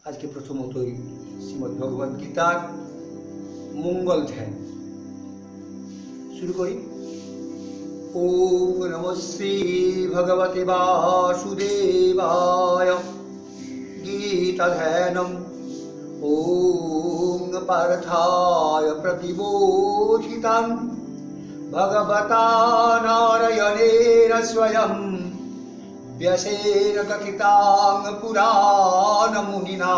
आज के प्रथमतई श्रीमद्भगवद गीतार मंगल ध्यान शुरू करी। ओम नमः श्री भगवते वासुदेवाय। गीता ध्यानम ओम पार्थाय प्रतिबोधितं भगवता नारायणेन स्वयं व्यासेन कथितां पुराणमुनिना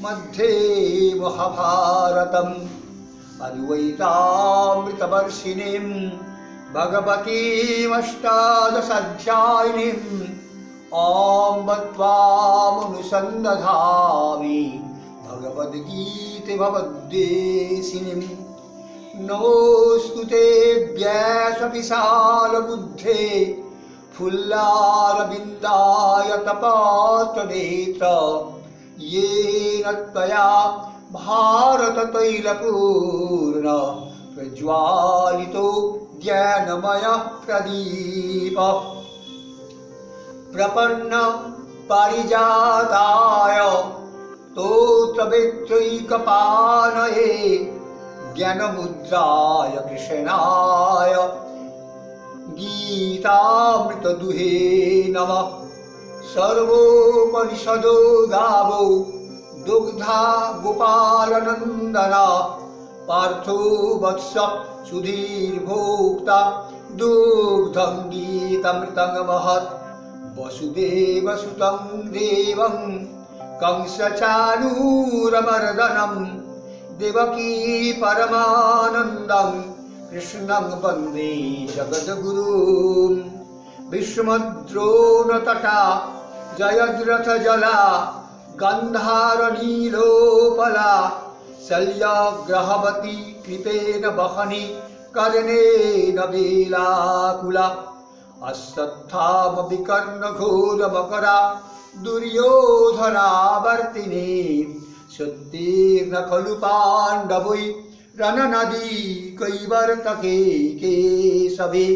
मध्ये महाभारतम् अद्वैतामृतवर्षिणीं भगवतीम् अष्टादशाध्यायिनीम् अम्ब त्वामनुसन्दधामि भगवद्गीते भवद्वेषिणीम्। नमोऽस्तुते व्यासविशालबुद्धे फुल्लारविन्दाय तपातनेत्र येन त्वया भारततैलपूर्ण प्रज्वालितो ज्ञानमय प्रदीप। प्रपन्न पारिजाताय स्तोत्रवेत्रैकपाणये ज्ञानमुद्राय कृष्णाय गीतामृतदुहे नमः। सर्वोपनिषदो गावो दुग्धा गोपालनन्दना पार्थो वत्स सुधीर्भोक्ता दुग्धं गीतामृतं महत्। वसुदेवसुतं देवं कंसचाणूरमर्दनं देवकी परमानन्दं कृष्णं वन्दे जगद्गुरुं। भीष्मद्रोणतटा जयद्रथजला गन्धारनीलोपला शल्यग्रहवती कृपेण वहनी कर्णेन वेलाकुला। अश्वत्थामविकर्णघोरमकरा दुर्योधनावर्तिनी सत्येन खलु पाण्डवै रणनदी कैवर्तके केशवे।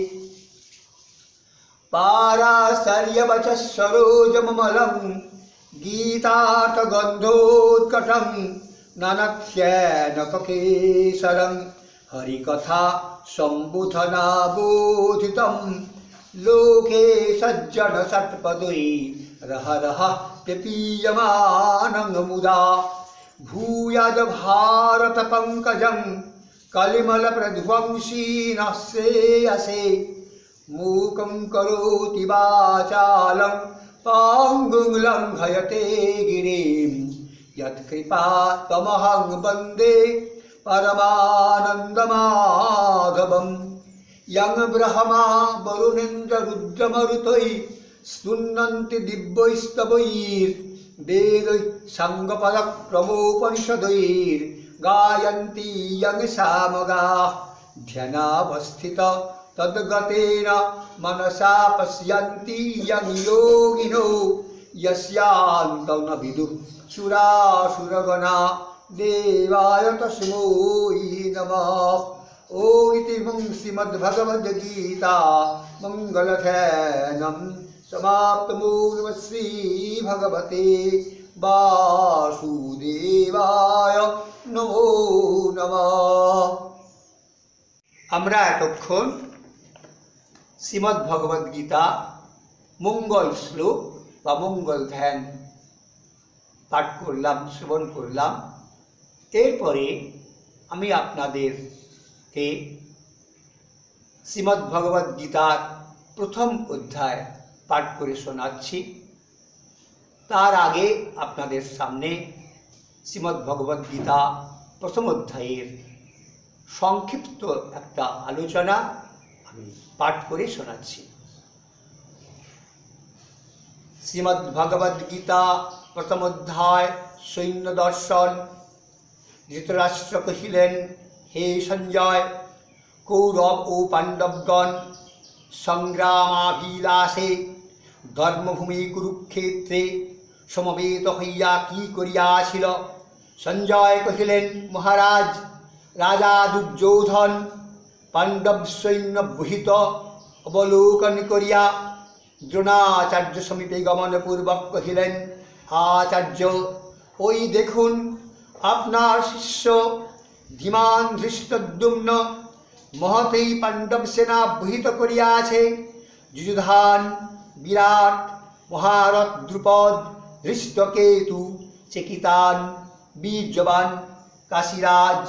पाराशर्यवचः सरोजममलं गीतार्थगन्धोत्कटं ननक्ष्येनकेसरं हरिकथा सम्बुधनाबोधितं लोके सज्जन षट्पदै रह रह व्यपीयमानं मुदा। भूयाद भारत पंकजं कलिमल प्रध्वंसीनः श्रेयसे मूकं करोति वाचालं पाङ्गुं लङ्घयते गिरिं यत्कृपा तमहं वन्दे परमानन्दमाधवम्। यं ब्रह्मा वरुणेन्द्र रुद्रमरुतैः स्तुन्नन्ति दिव्यैस्तवैर्वेदैः साङ्गपदक्रमोपनिषदैर्गायन्ति यं सामगाः। ध्यानावस्थित तद्गतेन मनसा पश्यन्ति यं योगिनो यस्यान्तं न विदुः सुरासुरगणा। देवाय तस्मै नमः। ॐ इति श्रीमद्भगवद्गीता मंगलध्यानं समाप्तमो। नमः श्रीभगवते वासुदेवाय नमो नमः। আমরা এতক্ষণ শ্রীমদ্ভগবদ্গীতা মঙ্গল শ্লোক বা মঙ্গল ধ্যান পাঠ করলাম, শ্রবণ করলাম। এরপরে আমি আপনাদেরকে শ্রীমদ্ভগবদ্গীতার প্রথম অধ্যায় পাঠ করে শোনাচ্ছি। তার আগে আপনাদের সামনে শ্রীমদ্ভগবদ্গীতা প্রথম অধ্যায়ের সংক্ষিপ্ত একটা আলোচনা আমি পাঠ করে শোনাচ্ছি। শ্রীমদ্ভগবদ্গীতা প্রথম অধ্যায় সৈন্য দর্শন। ধৃতরাষ্ট্র কহিলেন, হে সঞ্জয়, কৌরব ও পাণ্ডবগণ সংগ্রামাভিলাষে ধর্মভূমি কুরুক্ষেত্রে সমবেত হইয়া কি করিয়াছিল? সঞ্জয় কহিলেন, মহারাজ, রাজা দুর্যোধন পাণ্ডব সৈন্য বহিত অবলোকন করিয়া দ্রোণাচার্য সমীপে গমনপূর্বক কহিলেন, আচার্য, ওই দেখুন আপনার শিষ্য ধীমান ধৃষ্টদ্যুম্ন মহতেই পাণ্ডব সেনা বহিত করিয়াছে। যুযুধান, বিরাট, মহারথ দ্রুপদ, ধৃষ্টকেতু, চেকিতান, বীর্যবান, কাশীরাজ,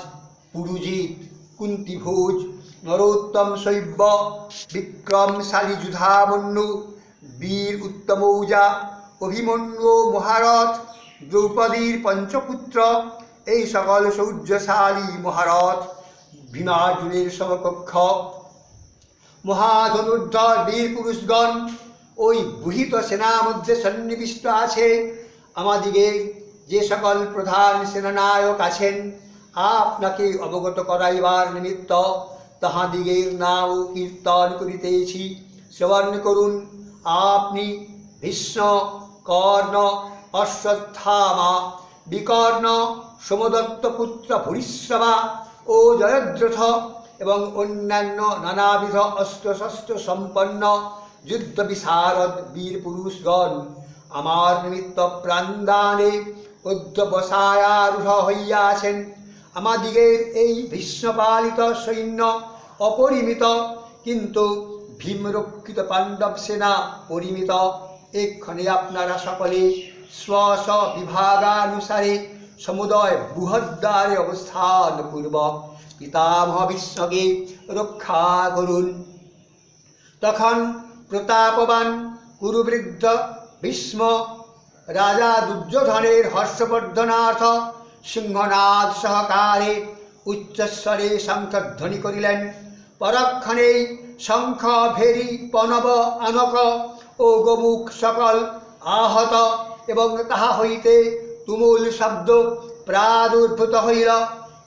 পুরুজিৎ, কুন্তিভোজ, নরোত্তম শৈব্য, বিক্রমশালী যুধামন্যু, বীর উত্তমৌজা, অভিমন্যু মহারথ, দ্রৌপদীর পঞ্চপুত্র, এই সকল শৌর্যশালী মহারথ ভীমার্জুনের সমকক্ষ মহাধনুর্ধর বীর পুরুষগণ ওই বুহিত সেনার মধ্যে সন্নিবিষ্ট আছে। আমাদিগের যে সকল প্রধান সেনানায়ক আছেন, আপনাকে অবগত করাইবার নিমিত্ত তাহাদিগের নাম কীর্তন করিতেছি, শ্রবণ করুন। আপনি ভীষ্ম, কর্ণ, অশ্বত্থামা, বিকর্ণ, সোমদত্ত পুত্র ভূরিশ্রবা ও জয়দ্রথ এবং অন্যান্য নানাবিধ অস্ত্রশস্ত্র সম্পন্ন যুদ্ধ বিশারদ বীর পুরুষগণ আমার নিমিত্ত প্রাণদানে অধ্যবসায়ারূঢ় হইয়াছেন। আমাদিগের এই ভীষ্মপালিত সৈন্য অপরিমিত, কিন্তু ভীমরক্ষিত পাণ্ডব সেনা পরিমিত। এক্ষণে আপনারা সকলে স্ব স্ব বিভাগানুসারে সমুদয় বৃহদ্বারে অবস্থান পূর্বক পিতামহ ভীষ্মকে রক্ষা করুন। তখন প্রতাপবান কুরুবৃদ্ধ ভীষ্ম রাজা দুর্যোধনের হর্ষবর্ধনার্থ সিংহনাদ সহকারে উচ্চস্বরে শঙ্খধ্বনি করিলেন। পরক্ষণেই শঙ্খ, ভেরি, পনব, আনক ও গোমুখ সকল আহত এবং তাহা হইতে তুমুল শব্দ প্রাদুর্ভূত হইল।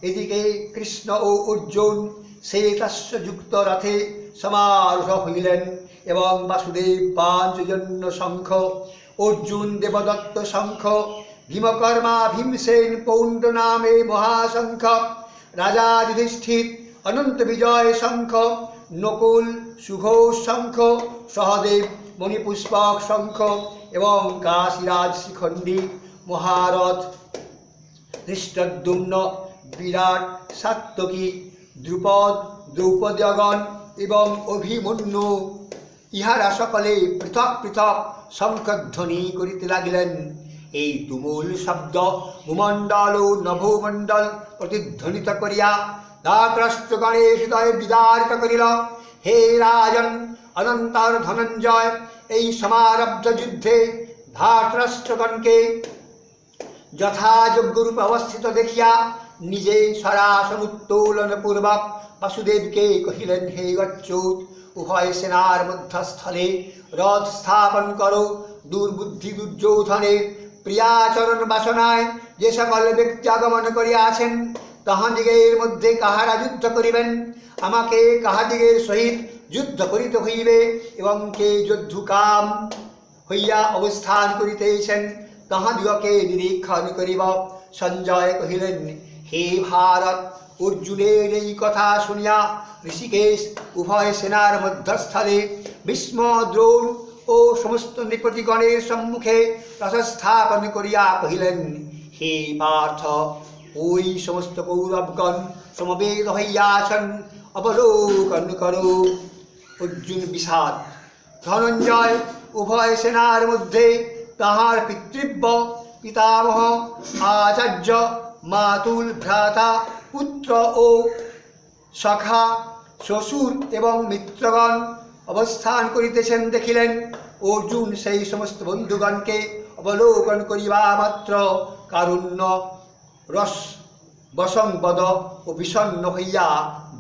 এদিকে কৃষ্ণ ও অর্জুন শ্বেতাস্যযুক্ত রথে সমারূঢ় হইলেন এবং বাসুদেব পাঞ্চজন্য শঙ্খ, অর্জুন দেবদত্ত শঙ্খ, ভীমকর্মা ভীমসেন পৌণ্ড নামে মহাশঙ্খ, রাজা যুধিষ্ঠির অনন্ত বিজয় শঙ্খ, নকুল সুঘোষ শঙ্খ, সহদেব মণিপুষ্পক শঙ্খ এবং কাশীরাজ শিখণ্ডী মহারথ, ধৃষ্টদ্যুম্ন, বিরাট, সাত্যকী, দ্রুপদ, দ্রৌপদীগণ এবং অভিমন্যু ইহারা সকলে পৃথক পৃথক শঙ্খধ্বনি করিতে লাগিলেন। এই তুমুল শব্দ ভূমণ্ডল ও নভোমণ্ডল প্রতিধ্বনিত করিয়া ধাতরাষ্ট্রগণের হৃদয় বিদারিত করিল। হে রাজন অনন্তর ধনঞ্জয়, এই সমারব্ধ যুদ্ধে ধাতরাষ্ট্রগণকে যথাযোগ্যরূপে অবস্থিত দেখিয়া নিজে সরাসন উত্তোলন পূর্বক বাসুদেবকে কহিলেন, হে গচ্ছুত, উভয় সেনার মধ্যস্থলে রথ স্থাপন করো। দুর্বুদ্ধি দুর্যোধনের প্রিয়াচরণ বাসনায় যে সকল ব্যক্তি আগমন করিয়াছেন, তাহাদিগের মধ্যে কাহারা যুদ্ধ করিবেন, আমাকে কাহাদিগের সহিত যুদ্ধ করিতে হইবে এবং কে যুদ্ধকাম হইয়া অবস্থান করিতেছেন, তাহাদিগকে নিরীক্ষণ করিব। সঞ্জয় কহিলেন, হে ভারত, অর্জুনের এই কথা শুনিয়া ঋষিকেশ উভয় সেনার মধ্যস্থলে ভীষ্ম, দ্রোণ ও সমস্ত নৃপতিগণের সম্মুখে রথস্থাপন করিয়া কহিলেন, হে পার্থ, ওই সমস্ত কৌরবগণ সমবেত হইয়াছেন, অবলোকন করো। অর্জুন বিষাদ। ধনঞ্জয় উভয় সেনার মধ্যে তাহার পিতৃব্য, পিতামহ, আচার্য, মাতুল, ভ্রাতা, পুত্র ও সখা, শ্বশুর এবং মিত্রগণ অবস্থান করিতেছেন দেখিলেন। অর্জুন সেই সমস্ত বন্ধুগণকে অবলোকন করিবা মাত্র কারুণ্য রস বসংবদ ও বিষণ্ণ হইয়া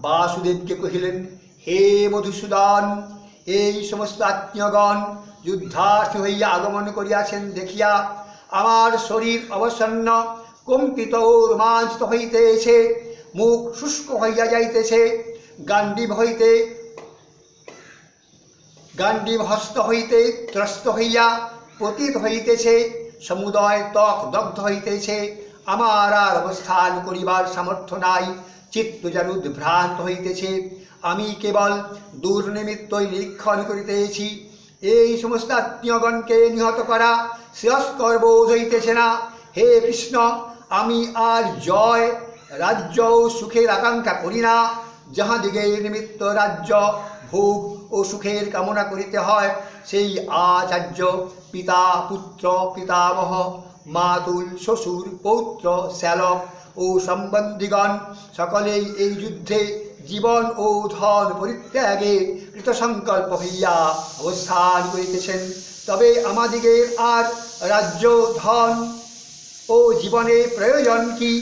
বাসুদেবকে কহিলেন, হে মধুসূদন, এই সমস্ত আত্মীয়গণ যুদ্ধার্থী হইয়া আগমন করিয়াছেন দেখিয়া আমার শরীর অবসন্ন, কম্পিত ও রোমাঞ্চিত হইতেছে, মুখ শুষ্ক হইয়া যাইতেছে, গান্ডীব হস্ত হইতে ত্রস্ত হইয়া পতিত হইতেছে, সমুদয় ত্বক দগ্ধ হইতেছে। আমার আর অবস্থান করিবার সামর্থ্য নাই, চিত্ত যেন উদ্ভ্রান্ত হইতেছে। আমি কেবল দুর্নিমিত্তই নিরীক্ষণ করিতেছি। এই সমস্ত আত্মীয়গণকে নিহত করা শ্রেয়স্কর বোধ হইতেছে না। হে কৃষ্ণ, আমি আর জয় রাজ্য ও সুখের আকাঙ্ক্ষা করি না। যাহাদিগে নিমিত্ত রাজ্য ভোগ ও সুখের কামনা করিতে হয়, সেই আচার্য, পিতা, পুত্র, পিতামহ, মাতুল, শ্বশুর, পৌত্র, শ্যালক ও সম্বন্ধীগণ সকলেই এই যুদ্ধে জীবন ও ধন পরিত্যাগে কৃতসংকল্প হইয়া অবস্থান করিতেছেন। তবে আমাদিগের আর রাজ্য, ধন ও জীবনে প্রয়োজন কি?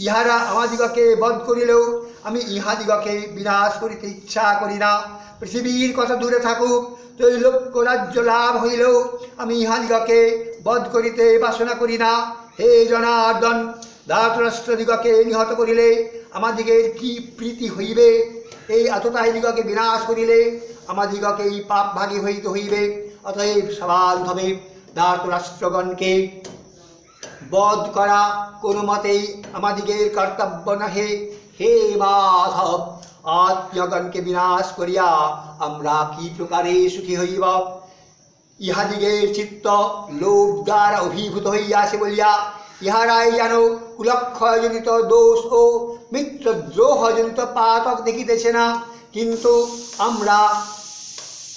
ইহারা আমাদিগকে বধ করিলেও আমি ইহাদিগকে বিনাশ করিতে ইচ্ছা করি না। পৃথিবীর কথা দূরে থাকুক, ত্রৈলোক্য রাজ্য লাভ হইলেও আমি ইহাদিগকে বধ করিতে বাসনা করি না। হে জনার্দন, ধাতরাষ্ট্রদিগকে নিহত করিলে আমাদিগের কি প্রীতি হইবে? এই আততায়ীদিগকে বিনাশ করিলে আমাদিগকেই পাপভাগী হইতে হইবে। অতএব সবান্ধবে ধাতরাষ্ট্রগণকে বধ করা কোনো মতেই আমাদিগের কর্তব্য নহে। হে মাধব, আত্মীয়গণকে বিনাশ করিয়া আমরা কি প্রকারে সুখী হইব? ইহাদিগের চিত্ত লোভ দ্বারা অভিভূত হইয়াছে বলিয়া ইহারাই যেন কুলক্ষয়জনিত দোষ ও মিত্রদ্রোহজনিত পাতক দেখিতেছে না। কিন্তু আমরা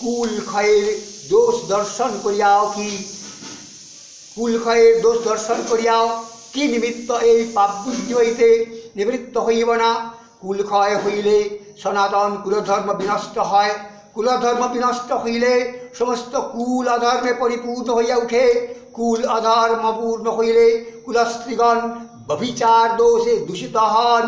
কুলক্ষয়ের দোষ দর্শন করিয়াও কি নিমিত্ত এই পাপবুদ্ধি হইতে নিবৃত্ত হইব না? কুলক্ষয় হইলে সনাতন কুলধর্ম বিনষ্ট হয়। কুলধর্ম বিনষ্ট হইলে সমস্ত কুল অধর্মে পরিপূর্ণ হইয়া উঠে। কুল অধর্মপূর্ণ হইলে কুলস্ত্রীগণ ব্যভিচার দোষে দূষিত হন।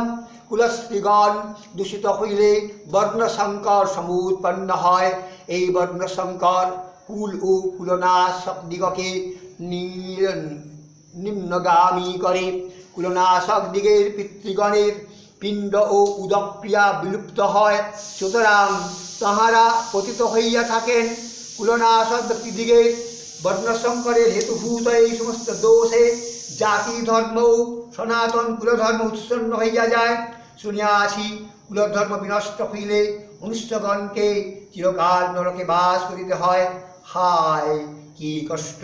কুলস্ত্রীগণ দূষিত হইলে বর্ণসংকর সমুৎপন্ন হয়। এই বর্ণসংকর কুল ও কুলনাশক দিগকে নিম্নগামী করে। কুলনাশক দিগের পিতৃগণের পিণ্ড ও উদক্রিয়া বিলুপ্ত হয়, সুতরাং তাহারা পতিত হইয়া থাকেন। কুলনাশক ব্যক্তিদিগের বর্ণসংকরের হেতুভূত এই সমস্ত দোষে জাতি ধর্ম ও সনাতন কুলধর্ম উৎসন্ন হইয়া যায়। শুনিয়াছি, কুলধর্ম বিনষ্ট হইলে মনুষ্যগণকে চিরকাল নরকে বাস করিতে হয়। হায় কি কষ্ট!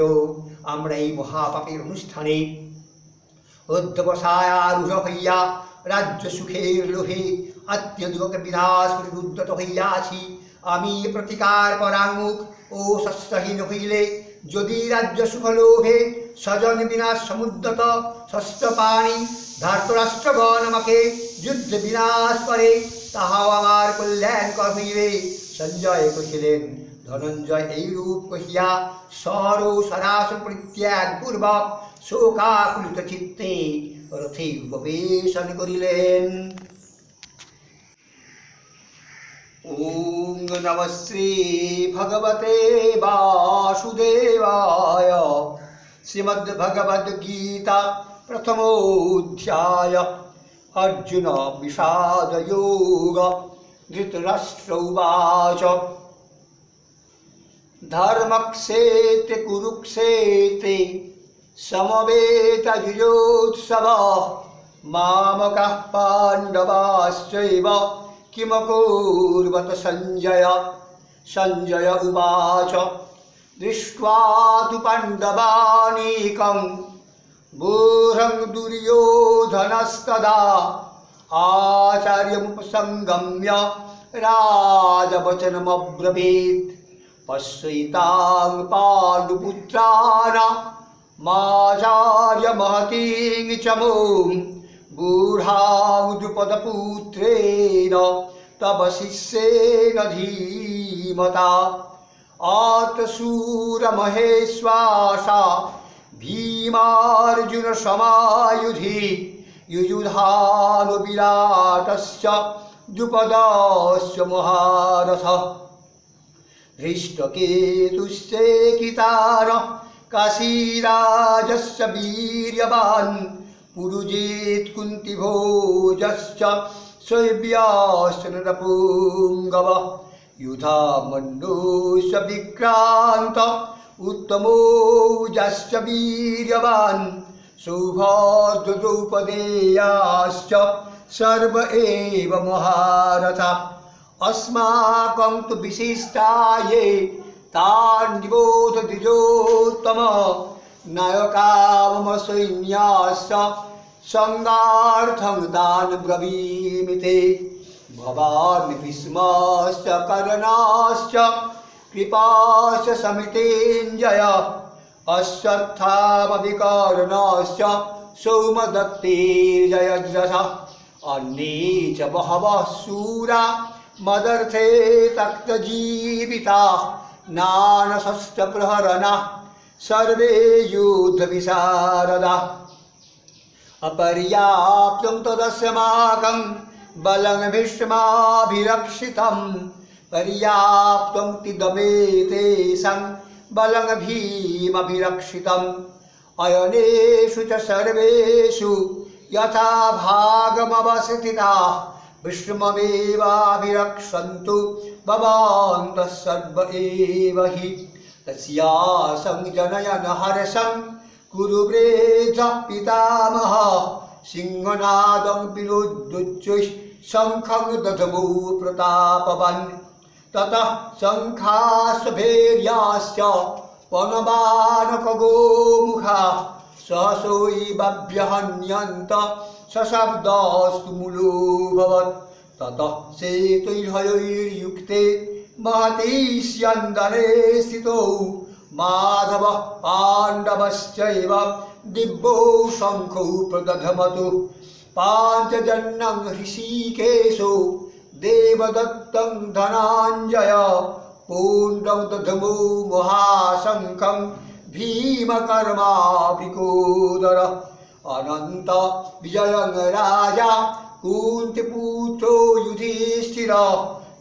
আমরা এই মহাপাপের অনুষ্ঠানে অধ্যবসায়ারূঢ় হইয়া রাজ্য সুখের লোভে আত্মীয়দিগকে বিনাশ করিতে উদ্যত হইয়াছি। আমি প্রতিকার পরাঙ্মুখ ও শস্যহীন হইলে যদি রাজ্য সুখ লোভে স্বজন বিনাশ সমুদ্রত শস্যপাণি ধার্তরাষ্ট্রগণ আমাকে যুদ্ধে বিনাশ করে, তাহাও আমার কল্যাণকর হইবে। সঞ্জয় কহিলেন, ধনঞ্জয় এইরূপ কহিয়া স্বর ও সরাসর পরিত্যাগ পূর্বক শোকাকুলিত চিত্তে রথে উপবেশন করিলেন। ওম নমঃ শ্রী ভগবতে বাসুদেবায়। শ্রীমদ্ ভগবদ গীতা প্রথমোধ্যায়। अर्जुन विषादयोग। धृतराष्ट्र उवाच धर्मक्षेत्रे कुरुक्षेत्रे समवेतयुयोत्सवः मामकाः पाण्डवाश्चैव किमकुर्वत संजय। संजय उवाच दृष्ट्वा तु पाण्डवानीकं बूढं दुर्योधनस्तदा आचार्यमुपसंगम्य राजवचनमब्रवीत् पश्यैतां पाण्डुपुत्राणामाचार्यमहतीं च मूं बूढां द्रुपदपुत्रेण तव शिष्येन धीमता। आर्तशूरमहेश्वासा भीमार्जुन समायुधि युयुधानु विराटस्य द्रुपदस्य महारथः। धृष्टकेतुश्चेकितानः काशीराजस्य वीर्यवान् पुरुजित् कुन्तिभोजश्च शैब्यश्च नरपुङ्गवः। युधामन्युश्च विक्रान्त उत्तमौजश्च वीर्यवान् सौभद्रद्रौपदेयाश्च सर्व एव महारथा। अस्माकं तु विशिष्टा ये तान् निबोध द्विजोत्तम नायकामम सैन्यास्य संगार्थं तान् ब्रवीमि ते। भवान् भीष्मश्च कर्णश्च कृपाश्च समितेञ्जय अश्वत्थामविकर्णश्च सौमदत्तेर्जयद्रथः अन्ये च बहवः शूरा मदर्थे तक्तजीविताः नानशस्त्रप्रहरणाः सर्वे युद्धविशारदाः। अपर्याप्तं तदस्माकं बलं भीष्माभिरक्षितं पर्याप्तं तिदमेतेषां बलं भीमभिरक्षितम् अयनेषु च सर्वेषु यथा भागमवस्थिताः भीष्ममेवाभिरक्षन्तु भवन्तः सर्व एव हि। तस्यासं जनयन् हर्षं कुरुव्रेझः पितामहः सिंहनादं विरुद्धुच्चैः शङ्खं दधमो प्रतापवान्। ततः शङ्खाश्वभैर्याश्च पवनबाणखगोमुखाः सहसैवाभ्यहन्यन्त सशब्दस्तु मूलोऽभवत्। ततः सेतुर्हयैर्युक्ते महती स्यन्दने स्थितौ माधवः पाण्डवश्चैव दिव्यौ शङ्खौ प्रदधमतु। पाञ्चजन्यं ऋषिकेशो देवदत्तं धनञ्जय पूर्णं दधमो महाशङ्खं भीमकर्मावृकोदर। अनन्त विजयं राजा कुन्तीपुत्रो युधिष्ठिरः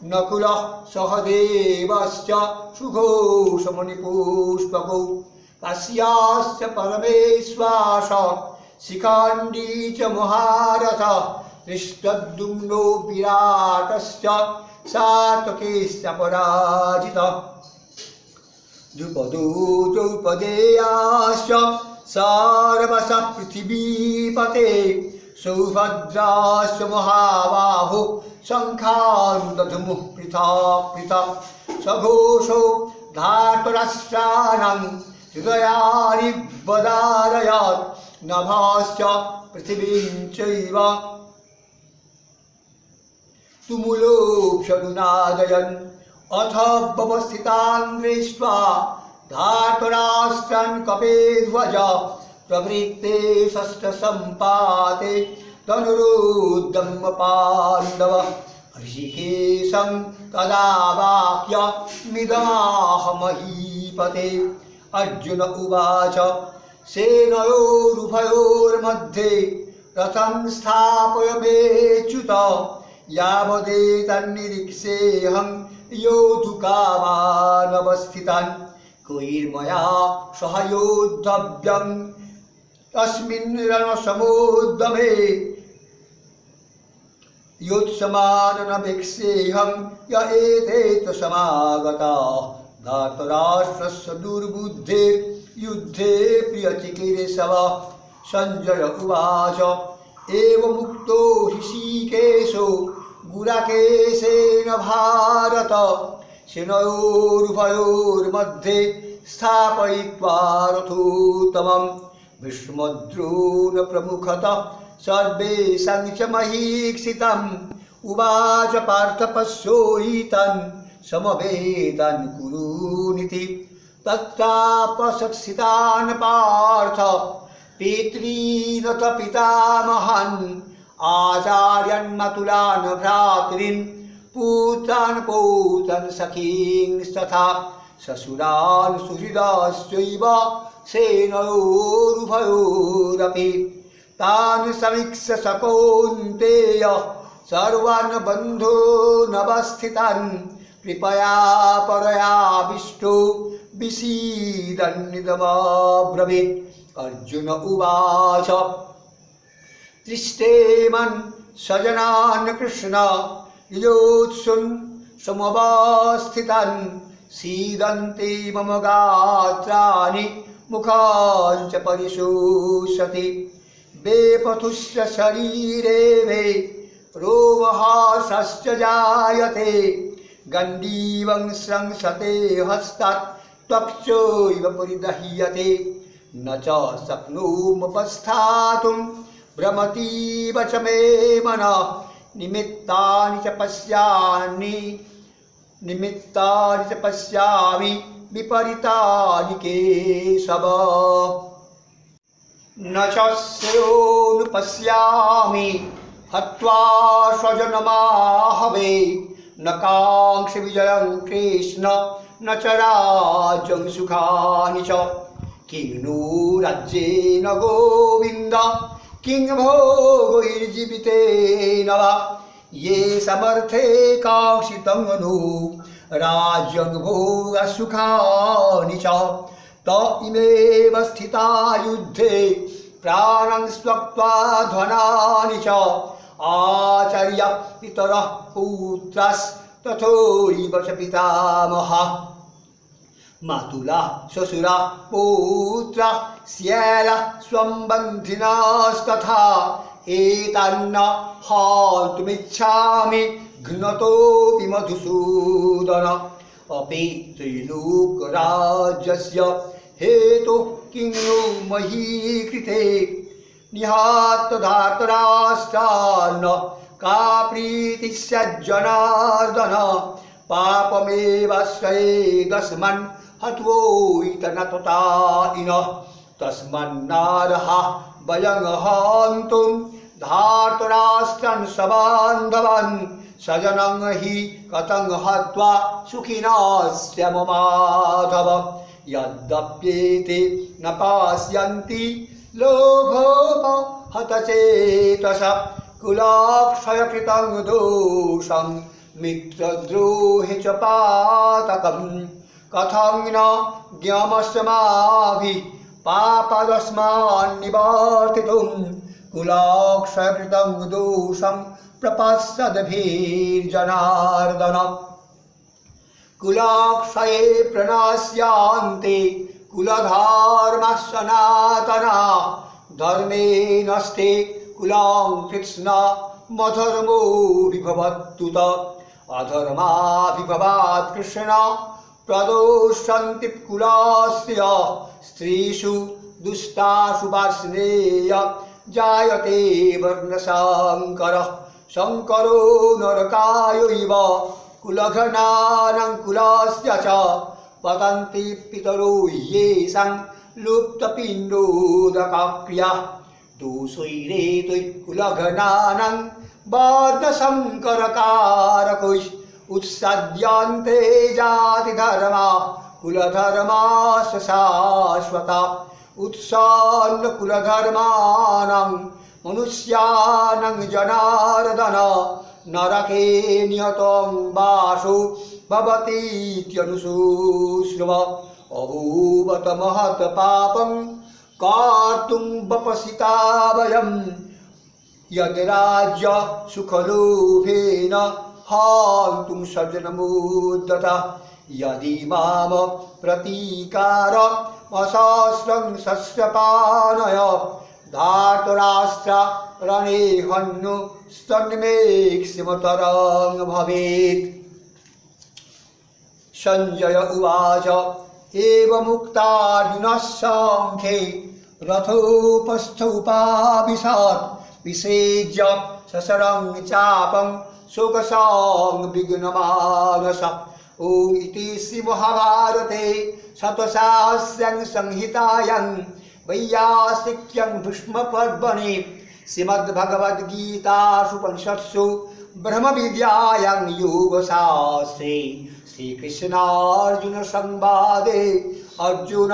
नकुलः सहदेवश्च सुघोषमणिपुष्पकौ काश्यश्च परमेश्वास शिखण्डी च महारथः धृष्टद्युम्नो विराटश्च सात्वकेश्च पराजितः। द्रुपदो द्रौपदेयाश्च सर्वशः पृथिवीपते सौभद्राश्च महाबाहो शङ्खान् दधमुः पृथक् पृथक्। सघोषो धार्तराष्ट्राणां हृदयानि वदारयत् नभाश्च पृथिवीं चैव तुमुलोऽभ्यनुनादयन्। अथ व्यवस्थितान् दृष्ट्वा धार्तराष्ट्रान् कपेध्वज प्रवृत्ते शस्त्रसम्पाते तनुरुद्धं पाण्डवः। ऋषिकेशं तदा वाक्यमिदमाह महीपते। अर्जुन उवाच सेनयोरुभयोर्मध्ये रथं स्थापय मेच्युत यावदेतन्निरीक्षेऽहं योद्धुकामानवस्थितान्। कैर्मया सह योद्धव्यं तस्मिन् रणसमुद्यमे योत्समाननवीक्षेऽहं य एतेत समागताः। धार्तराष्ट्रस्य दुर्बुद्धेर्युद्धे प्रियचिकीर्षवः। सञ्जय उवाच एवमुक्तो ऋषिकेशो गुडाकेशेन भारत सेनयोरुभयोर्मध्ये स्थापयित्वा रथोत्तमम्। भीष्मद्रोण प्रमुखतः सर्वेषां च महीक्षितम्। उवाच पार्थ पश्योहितान् समवेतान् कुरूनिति। तत्रापसत्सितान् पार्थ पितॄनथ पितामहान् आचार्यान् मातुलान् भ्रातॄन् पुत्रान् पौत्रान् सखींस्तथा ससुरान् सुहृदाश्चैव सेनयोरुभयोरपि। तान् समीक्ष्य स कौन्तेय सर्वान् बन्धूनवस्थितान् कृपया परयाविष्टो विषीदन्निदमब्रवीत्। अर्जुन उवाच तिष्ठेमन् सजनान् कृष्ण योत्सुन् समवस्थितान् सीदन्ति मम गात्राणि मुखान् च परिशोषति। वेपथुश्च शरीरे मे रोमहर्षश्च जायते गण्डीवं स्रंसते हस्तात् त्वक्चैव परिदह्यते। न च शक्नुमुपस्थातुं भ्रमतीव च मे मनः निमित्तानि च पश्यामि विपरीतानि केशव न च श्रेयोनुपश्यामि हत्वा स्वजनमाहवे न कांक्षे विजयं कृष्ण न च राज्यं सुखानि च किं नु राज्येन गोविन्द किं भोगैर्जीवितेन वा ये समर्थे कांक्षितं नु राज्यं भोगसुखानि च त इमेव स्थिता युद्धे प्राणं त्यक्त्वा धनानि च आचार्य पितरः पुत्रस्तथैव च पितामहः मातुलः श्वशुरः पौत्रः श्यालः स्वम्बन्धिनस्तथा एतान्न हन्तुमिच्छामि घ्नतोऽपि मधुसूदन अपि त्रैलोक्यराज्यस्य हेतुः किं नु मही कृते निहतधार्तराष्ट्रान्न का प्रीतिः स्याज्जनार्दन पापमेव स्वेदस्मन् हत्वोऽयितनततायिनः तस्मन्नार्हः वयं हन्तुं धार्तराष्ट्रं सबान्धवान् सजनं हि कथं हत्वा सुखिनः स्याम माधव यद्यप्येते न पास्यन्ति लोभोपहतचेतसः कुलक्षयकृतं दोषं मित्रद्रोहे च पातकं कथं न ज्ञामस्माभिः पापदस्मान् निवर्तितुं कुलक्षयकृतं दोषं प्रपश्यद्भिर्जनार्दन कुलक्षये प्रणास्यान्ते कुलधर्मः सनातना धर्मे नस्ते कुलं कृत्स्न मधर्मो विभवत्युत अधर्माभिभवात् कृष्ण प्रदोषन्ति कुलस्य स्त्रीषु दुष्टासु वार्ष्णेय जायते वर्णशङ्करः शङ्करो नरकायैव कुलघ्नानां कुलस्य च पतन्ति पितरो येषां लुप्तपिण्डोदकाक्रिया दोषैरेतै कुलघ्नानां वर्णशङ्करकारकैः उत्सद्यन्ते जातिधर्मा कुलधर्माश्च शाश्वता उत्सन्नकुलधर्माणां मनुष्याणां जनार्दन नरके नियतं वासो भवतीत्यनुशुश्रुव अभूवत महत् पापं कर्तुं वपसिता वयं यद्राज्य सुखलोभेन हन्तुं सज्जनमुद्यतः यदि माम प्रतीकारमसहस्रं शस्यपानय धार्तराष्ट्र रणे हन्नु स्तन्मेक्ष्यमतरं भवेत्। संजय उवाच एवमुक्तार्जुनः सांख्ये रथोपस्थोपाविशत् विसेज्य सशरं चापं शोकसंविघ्नमानसः। ॐ इति श्रीमहाभारते शतसहस्रं संहितायां वैयासिक्यं भीष्मपर्वणि श्रीमद्भगवद्गीतासूपनिषत्सु ब्रह्मविद्यायां योगशास्त्रे श्रीकृष्णार्जुन संवादे अर्जुन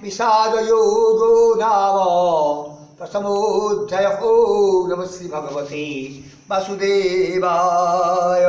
विषादयोगो नाम प्रथमोऽध्यायः। ॐ नमः श्रीभगवते वासुदेवाय।